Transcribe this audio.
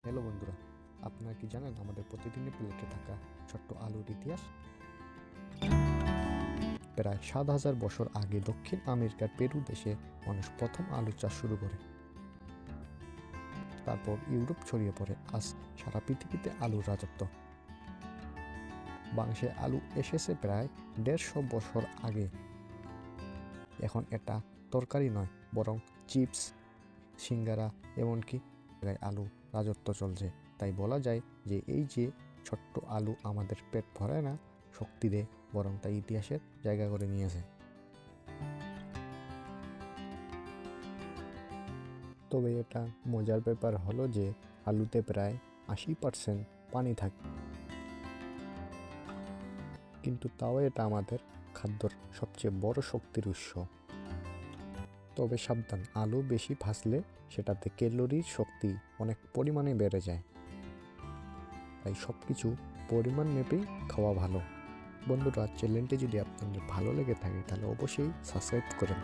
Hello বন্ধুরা, আপনারা কি জানেন আমাদের প্রতিদিনের প্লেটে থাকা ছোট্ট আলুর ইতিহাস? প্রায় ৭,০০০ বছর আগে দক্ষিণ আমেরিকার পেরু দেশে মানুষ প্রথম আলু চাষ শুরু করে। তারপর ইউরোপ ছড়িয়ে পড়ে, আজ সারা পৃথিবীতে আলুর রাজত্ব। বাংলাদেশে আলু এসেছে প্রায় ১৫০ বছর আগে। এখন এটা তরকারি নয়, বরং চিপস, সিঙ্গারা, এমনকি আলু রাজত্ব চলছে। তাই বলা যায় যে এই যে ছোট্ট আলু আমাদের পেট ভরে না, শক্তি দেয়, বরং তাই ইতিহাসের জায়গা করে নিয়েছে। তবে এটা মজার ব্যাপার হলো যে আলুতে প্রায় ৮০% পানি থাকে, কিন্তু তাও এটা আমাদের খাদ্যর সবচেয়ে বড় শক্তির উৎস। তবে সাবধান, আলু বেশি ভাজলে সেটাতে ক্যালোরির শক্তি অনেক পরিমাণে বেড়ে যায়। তাই সব কিছু পরিমাণ মেপেই খাওয়া ভালো। বন্ধুরা, চ্যানেলটি যদি আপনাদের ভালো লেগে থাকে তাহলে অবশ্যই সাবস্ক্রাইব করেন।